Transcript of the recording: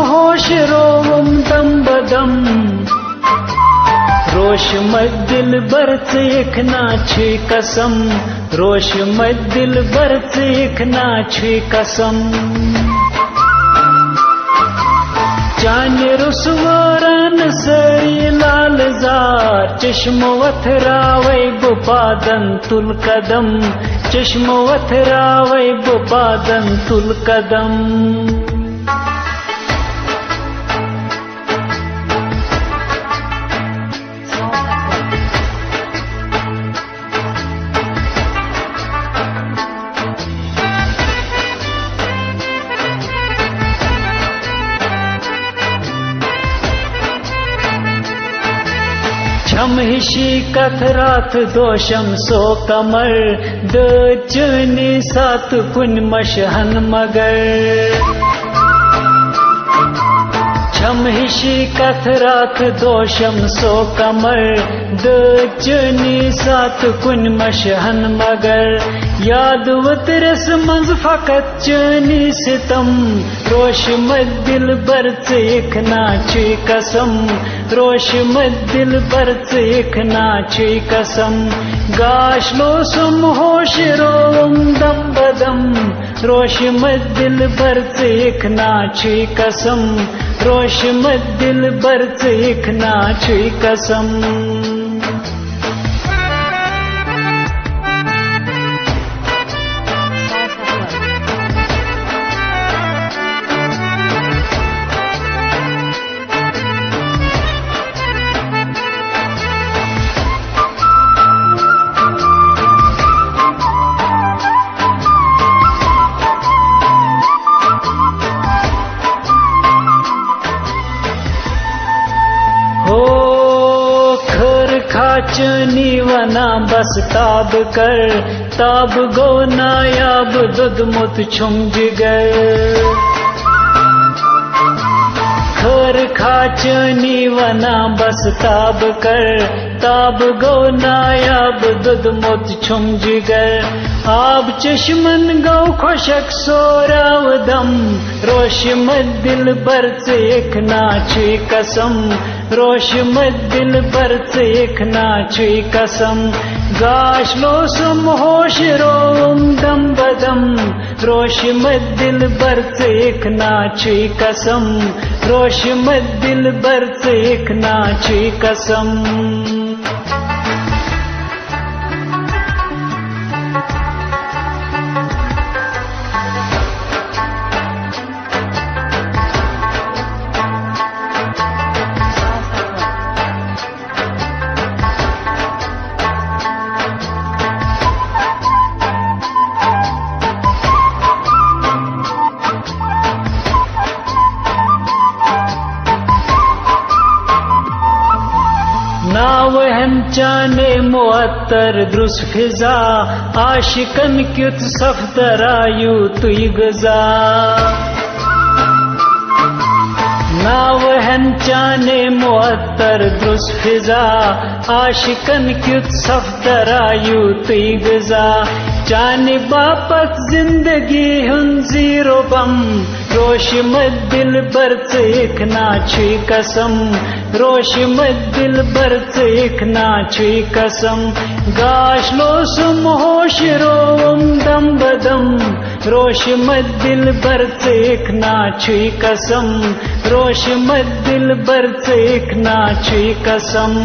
होश रोवम दम बदम रोश दिल बरच इखना छी कसम रोश दिल बरच इखना छी कसम चान रुसवारन सरी लाल जार चश्म वथरावे बुपादन तुल कदम चश्म वथरावे बुपादन तुल कदम छम हिशी कथरात दोषम सो कमर दचनी सात कुन मशहन मगर छम हिशी कथरात दोषम सो कमर दचनी सात कुन मशहन मगर याद वतरस मंज फकत चनी सितम रोश दिल बरच इखना छी कसम रोश दिल बरच इखना छी कसम गाश लो सुम होश रोम दम बदम रोश दिल बरच इखना छी कसम रोश दिल बरच इखना छी कसम खाचनी वना बस ताब कर ताब गो नायाब दुद मुत छुम जिगर खर खाचनी वना बस ताब कर ताब गो नायाब दुद मुत छुम जिगर आब चश्मन गौ खुशक सोराव दम रोश दिल बरच इखना छी कसम रोश दिल बरच इखना छी कसम गाश लो सुम होश रोम दम बदम रोश दिल बरच इखना छी कसम रोश दिल बरच इखना छी कसम नावहन चाने मुअत्तर द्रुस फिजा आशिकन क्युत सफ्तरायु तुई गजा नावहन चाने मुअत्तर द्रुस फिजा आशिकन क्युत सफ्तरायु तुई गजा चाने बापत जिंदगी हुन जीरो बम रोश दिल बरच इखना छी कसम रोश दिल बरच इखना छी कसम गाश लो सुम होश रोम दम बदम रोश दिल बरच इखना छी कसम रोश दिल बरच इखना छी कसम